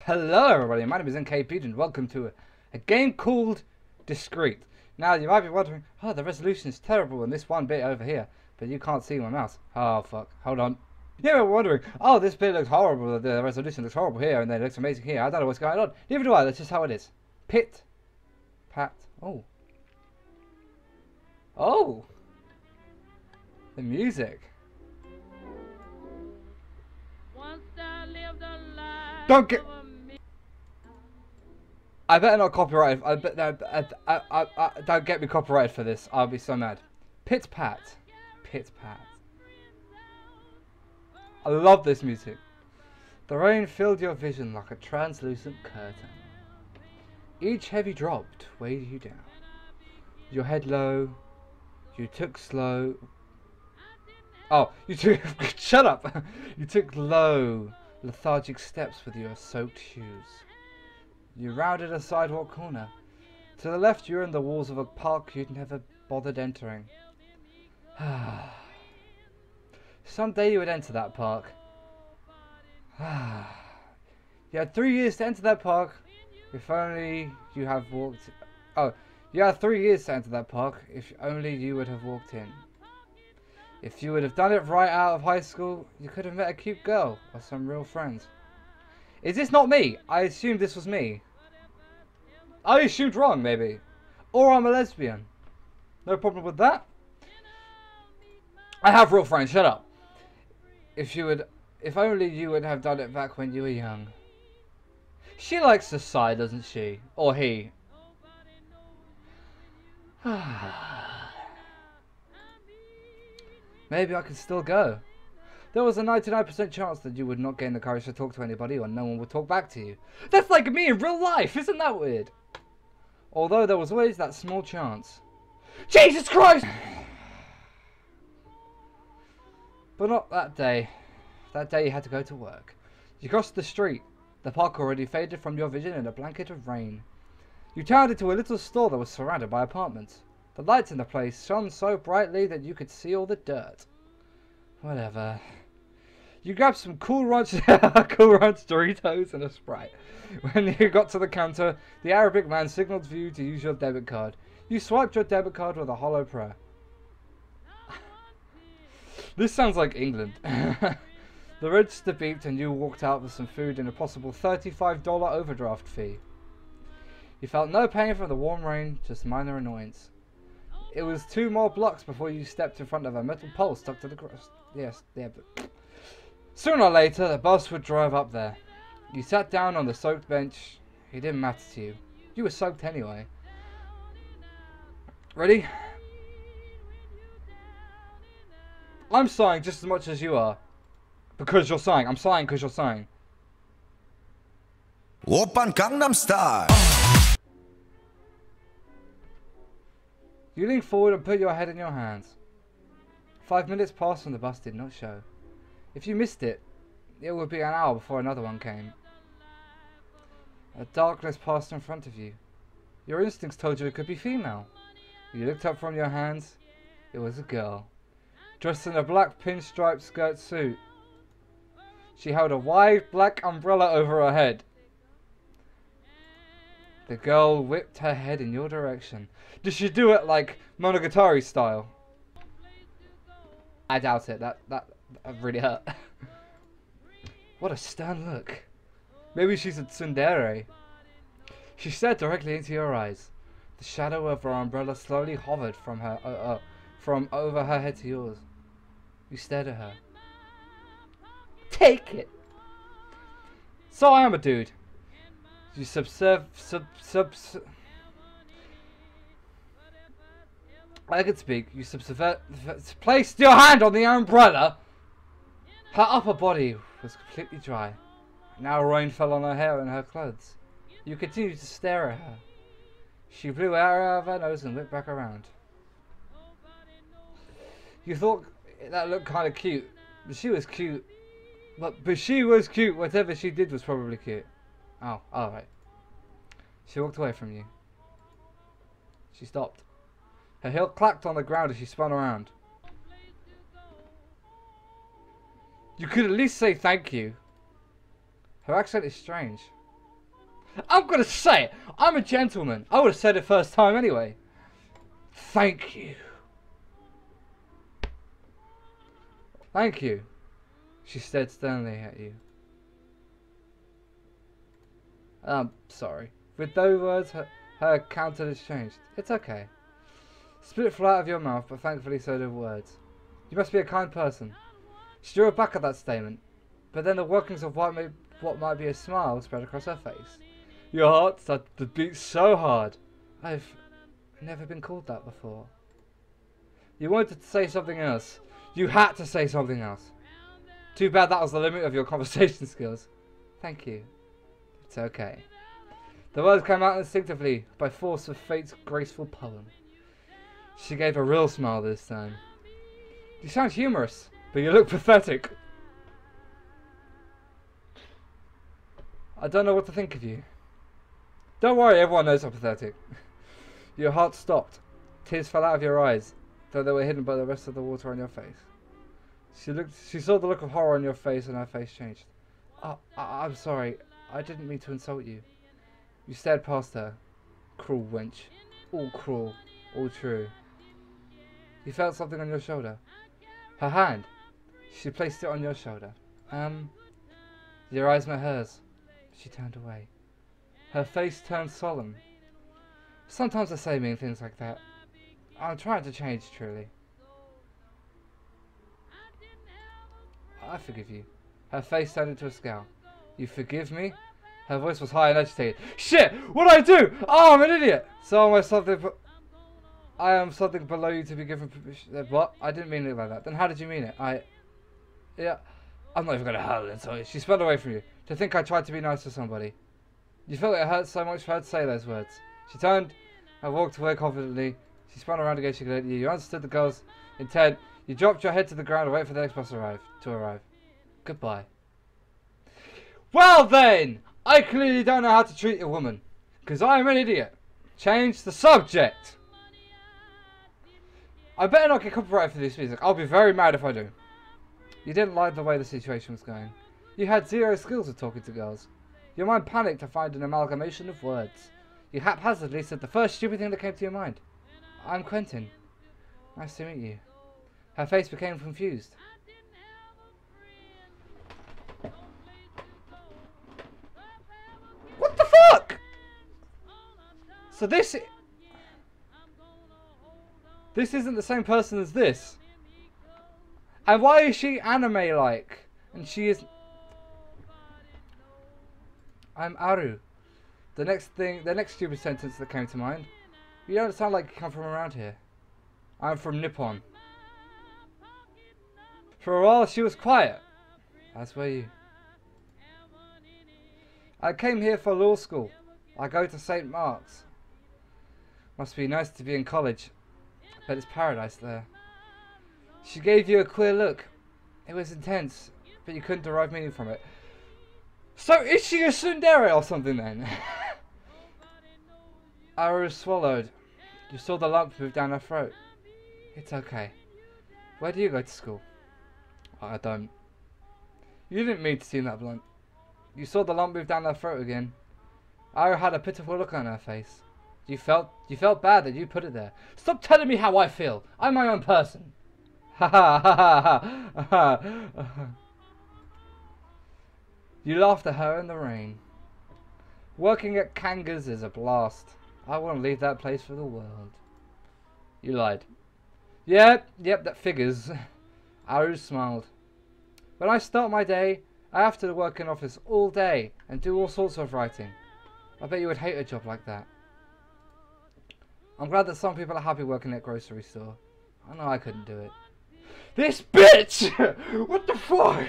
Hello everybody, my name is NKBdude and welcome to a game called Discreet. Now you might be wondering, oh, the resolution is terrible in this one bit over here, but you can't see my mouse. Oh fuck, hold on. You were wondering, oh, this bit looks horrible, the resolution looks horrible here and then it looks amazing here. I don't know what's going on. Neither do I, that's just how it is. Pit. Pat. Oh. Oh. The music. Don't get... I better not copyright. Don't get me copyrighted for this. I'll be so mad. Pit pat. Pit pat. I love this music. The rain filled your vision like a translucent curtain. Each heavy drop weighed you down. Your head low. You took slow. Oh, you took... Shut up! You took low, lethargic steps with your soaked shoes. You rounded a sidewalk corner. To the left, you were in the walls of a park you'd never bothered entering. Someday you would enter that park. You had 3 years to enter that park. If only you have walked... Oh, you had 3 years to enter that park. If only you would have walked in. If you would have done it right out of high school, you could have met a cute girl or some real friends. Is this not me? I assumed this was me. I assumed wrong, maybe. Or I'm a lesbian. No problem with that. I have real friends, shut up. If only you would have done it back when you were young. She likes to sigh, doesn't she? Or he. Maybe I could still go. There was a 99% chance that you would not gain the courage to talk to anybody or no one would talk back to you. That's like me in real life, isn't that weird? Although there was always that small chance. Jesus Christ! But not that day. That day you had to go to work. You crossed the street. The park already faded from your vision in a blanket of rain. You turned into a little store that was surrounded by apartments. The lights in the place shone so brightly that you could see all the dirt. Whatever. You grabbed some Cool Ranch, Cool Ranch Doritos and a Sprite. When you got to the counter, the Arabic man signaled for you to use your debit card. You swiped your debit card with a hollow prayer. This sounds like England. The register beeped and you walked out with some food and a possible $35 overdraft fee. You felt no pain from the warm rain, just minor annoyance. It was 2 more blocks before you stepped in front of a metal pole stuck to the ground. Yes, yeah, but... Sooner or later, the bus would drive up there. You sat down on the soaked bench. It didn't matter to you. You were soaked anyway. Ready? I'm sighing just as much as you are. Because you're sighing. I'm sighing because you're sighing. Oppan Gangnam Style. You leaned forward and put your head in your hands. 5 minutes passed and the bus did not show. If you missed it, it would be an hour before another one came. A darkness passed in front of you. Your instincts told you it could be female. You looked up from your hands. It was a girl, dressed in a black pinstripe skirt suit. She held a wide black umbrella over her head. The girl whipped her head in your direction. Did she do it like Monogatari style? I doubt it. That really hurt. What a stern look. Maybe she's a tsundere. She stared directly into your eyes. The shadow of her umbrella slowly hovered from over her head to yours. You stared at her. Take it. So I am a dude. You I could speak. You placed your hand on the umbrella. Her upper body was completely dry. Now rain fell on her hair and her clothes. You continued to stare at her. She blew air out of her nose and whipped back around. You thought that looked kind of cute. But she was cute. But she was cute. Whatever she did was probably cute. Oh, alright. She walked away from you. She stopped. Her heel clacked on the ground as she spun around. You could at least say thank you. Her accent is strange. I'm gonna say it. I'm a gentleman. I would have said it first time anyway. Thank you. Thank you. She stared sternly at you. Sorry. With those words, her countenance changed. It's okay. Spit flew out of your mouth, but thankfully so did words. You must be a kind person. She drew back at that statement, but then the workings of what might be a smile spread across her face. Your heart started to beat so hard. I've never been called that before. You wanted to say something else. You had to say something else. Too bad that was the limit of your conversation skills. Thank you. It's okay. The words came out instinctively by force of fate's graceful poem. She gave a real smile this time. You sound humorous, but you look pathetic. I don't know what to think of you. Don't worry, everyone knows I'm pathetic. Your heart stopped. Tears fell out of your eyes, though they were hidden by the rest of the water on your face. She saw the look of horror on your face, and her face changed. I'm sorry. I didn't mean to insult you. You stared past her. Cruel wench. All cruel. All true. You felt something on your shoulder. Her hand. She placed it on your shoulder. Your eyes met hers. She turned away. Her face turned solemn. Sometimes I say mean things like that. I'm trying to change, truly. I forgive you. Her face turned into a scowl. You forgive me? Her voice was high and agitated. Shit! What'd I do? Oh, I'm an idiot! So am I something I am something below you to be given permission. What? I didn't mean it like that. Then how did you mean it? Yeah. I'm not even gonna hurt her, sorry. She spun away from you. To think I tried to be nice to somebody. You felt it hurt so much for her to say those words. She turned and walked away confidently. She spun around again, she glared at you. You understood the girl's intent. You dropped your head to the ground and waited for the next bus to arrive. Goodbye. Well then! I clearly don't know how to treat a woman. Because I am an idiot. Change the subject. I better not get copyrighted for this music. I'll be very mad if I do. You didn't like the way the situation was going. You had zero skills of talking to girls. Your mind panicked to find an amalgamation of words. You haphazardly said the first stupid thing that came to your mind. I'm Quentin. Nice to meet you. Her face became confused. What the fuck? So this isn't the same person as this. And why is she anime-like? And she is... I'm Aru. The next stupid sentence that came to mind. You don't sound like you come from around here. I'm from Nippon. For a while she was quiet. As were you. I came here for law school. I go to St. Mark's. Must be nice to be in college. But it's paradise there. She gave you a queer look. It was intense, but you couldn't derive meaning from it. So is she a tsundere or something then? Aru swallowed. You saw the lump move down her throat. It's okay. Where do you go to school? I don't. You didn't mean to seem that blunt. You saw the lump move down her throat again. Aru had a pitiful look on her face. You felt bad that you put it there. Stop telling me how I feel. I'm my own person. Ha ha ha ha ha. You laughed at her in the rain. Working at Kanga's is a blast. I wouldn't leave that place for the world. You lied. Yep, that figures. Aru smiled. When I start my day, I have to work in office all day and do all sorts of writing. I bet you would hate a job like that. I'm glad that some people are happy working at a grocery store. I know I couldn't do it. This bitch! What the fuck?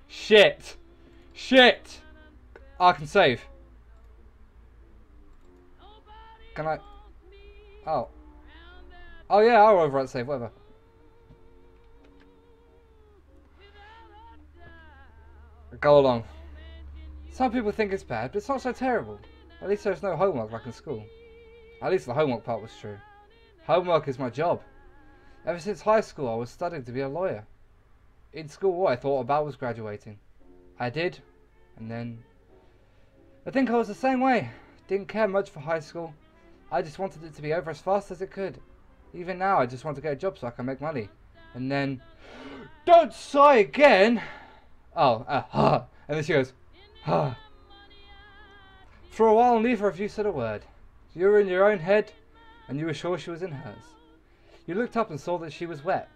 Shit! Shit! I can save. Can I? Oh. Oh yeah, I'll overwrite save, whatever. Go along. Some people think it's bad, but it's not so terrible. At least there's no homework like in school. At least the homework part was true. Homework is my job. Ever since high school I was studying to be a lawyer. In school all I thought about was graduating. I did, And then... I think I was the same way. Didn't care much for high school. I just wanted it to be over as fast as it could. Even now, I just want to get a job so I can make money. And then... Don't sigh again! Oh, and then she goes, ha. For a while, neither of you said a word. You were in your own head, and you were sure she was in hers. You looked up and saw that she was wet.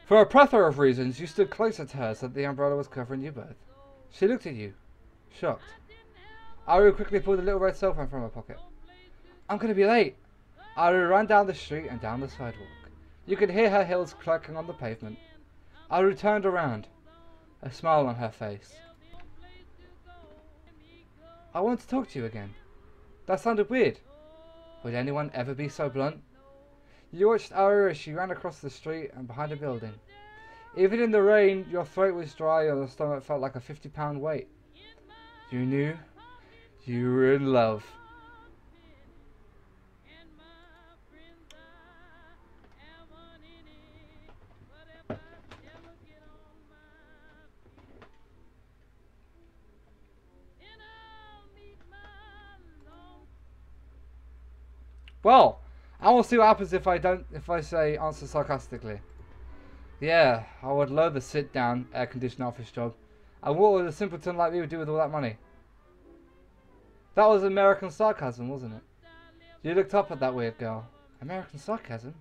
For a plethora of reasons, you stood closer to her so that the umbrella was covering you both. She looked at you, shocked. Aru quickly pulled a little red cell phone from her pocket. I'm going to be late. Aru ran down the street and down the sidewalk. You could hear her heels clacking on the pavement. Aru turned around, a smile on her face. I want to talk to you again. That sounded weird. Would anyone ever be so blunt? You watched Aru as she ran across the street and behind a building. Even in the rain, your throat was dry and your stomach felt like a 50-pound weight. You knew you were in love. Well, I will see what happens if I say answer sarcastically. Yeah, I would love the sit-down, air-conditioned office job. And what would a simpleton like me do with all that money? That was American sarcasm, wasn't it? You looked up at that weird girl. American sarcasm?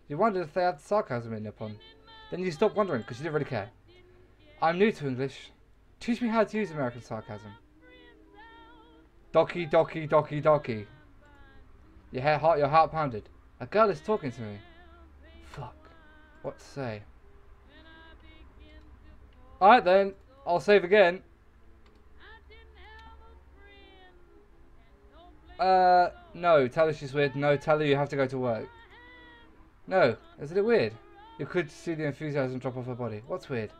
You wondered if they had sarcasm in Nippon. Then you stopped wondering because you didn't really care. I'm new to English. Teach me how to use American sarcasm. Doki, doki, doki, doki. Your heart pounded. A girl is talking to me. Fuck. What to say? Alright then. I'll save again. No. Tell her she's weird. No, tell her you have to go to work. No. Isn't it weird? You could see the enthusiasm drop off her body. What's weird?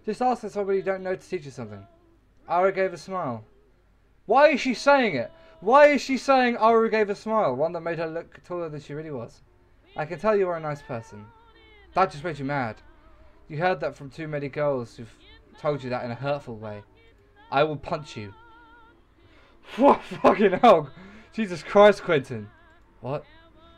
Just ask her somebody you don't know to teach you something. Ara gave a smile. Why is she saying it? Why is she saying Aru gave a smile? One that made her look taller than she really was. I can tell you are a nice person. That just made you mad. You heard that from too many girls who've told you that in a hurtful way. I will punch you. What fucking hell? Jesus Christ, Quentin. What?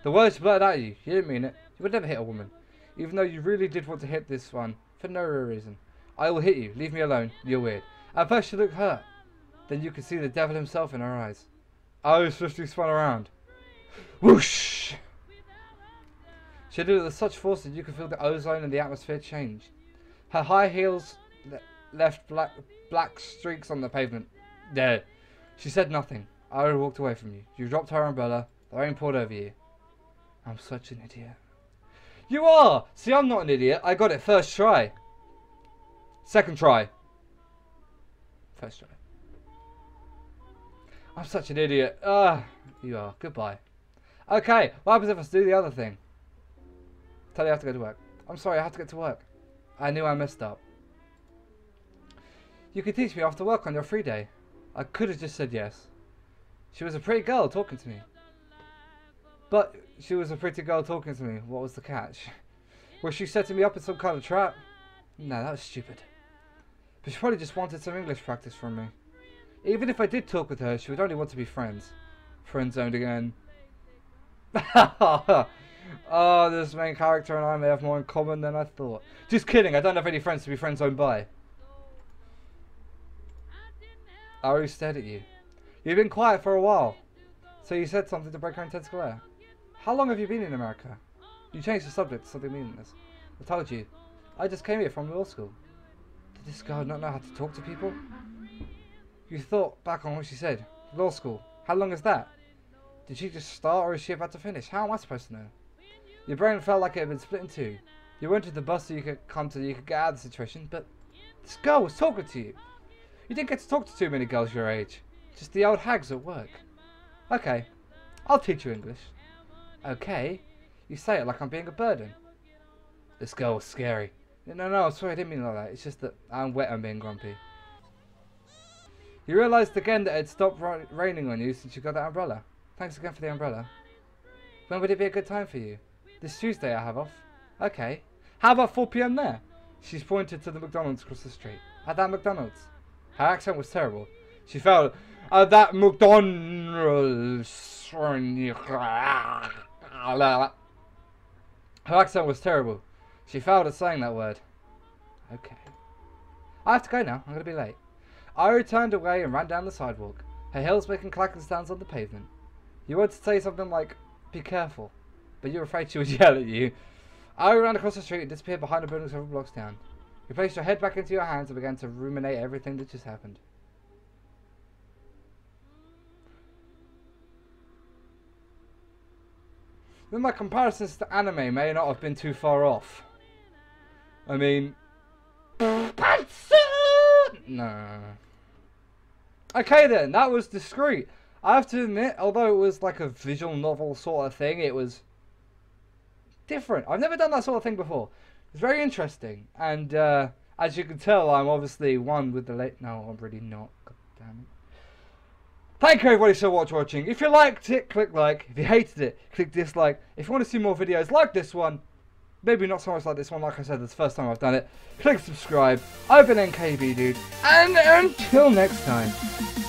The words blurted out at you. You didn't mean it. You would never hit a woman. Even though you really did want to hit this one. For no real reason. I will hit you. Leave me alone. You're weird. At first she looked hurt. Then you could see the devil himself in her eyes. Aru swiftly spun around. Whoosh! She did it with such force that you could feel the ozone in the atmosphere change. Her high heels left black streaks on the pavement. There. She said nothing. Aru walked away from you. You dropped her umbrella. The rain poured over you. I'm such an idiot. You are! See, I'm not an idiot. I got it first try. Second try. First try. I'm such an idiot. You are. Goodbye. Okay, what happens if I do the other thing? Tell you I have to go to work. I'm sorry, I have to get to work. I knew I messed up. You could teach me after work on your free day. I could have just said yes. She was a pretty girl talking to me. But she was a pretty girl talking to me. What was the catch? Was she setting me up in some kind of trap? No, that was stupid. But she probably just wanted some English practice from me. Even if I did talk with her, she would only want to be friends. Friend zoned again. Oh, this main character and I may have more in common than I thought. Just kidding, I don't have any friends to be friend zoned by. Aru stared at you. You've been quiet for a while. So you said something to break her intense glare. How long have you been in America? You changed the subject to something meaningless. I told you. I just came here from law school. Did this girl not know how to talk to people? You thought back on what she said. Law school. How long is that? Did she just start or is she about to finish? How am I supposed to know? Your brain felt like it had been split in two. You went to the bus so you could get out of the situation, but this girl was talking to you. You didn't get to talk to too many girls your age. Just the old hags at work. Okay. I'll teach you English. Okay. You say it like I'm being a burden. This girl was scary. No, I'm sorry, I didn't mean it like that. It's just that I'm wet and being grumpy. You realised again that it had stopped raining on you since you got that umbrella. Thanks again for the umbrella. When would it be a good time for you? This Tuesday I have off. Okay. How about 4 PM there? She's pointed to the McDonald's across the street. At that McDonald's. Her accent was terrible. She felt at that McDonald's. Her accent was terrible. She failed at saying that word. Okay. I have to go now. I'm going to be late. Ira turned away and ran down the sidewalk, her heels making clacking sounds on the pavement. You wanted to say something like, be careful, but you were afraid she would yell at you. Ira ran across the street and disappeared behind a building several blocks down. You placed your head back into your hands and began to ruminate everything that just happened. Then my comparisons to anime may not have been too far off. I mean... No. Okay then, that was Discreet. I have to admit, although it was like a visual novel sort of thing, it was different. I've never done that sort of thing before. It's very interesting. And as you can tell, I'm obviously one with the late... No, I'm really not. God damn it. Thank you everybody so much for watching. If you liked it, click like. If you hated it, click dislike. If you want to see more videos like this one, maybe not so much like this one, like I said, it's the first time I've done it, click subscribe. I've been NKBdude, and until next time.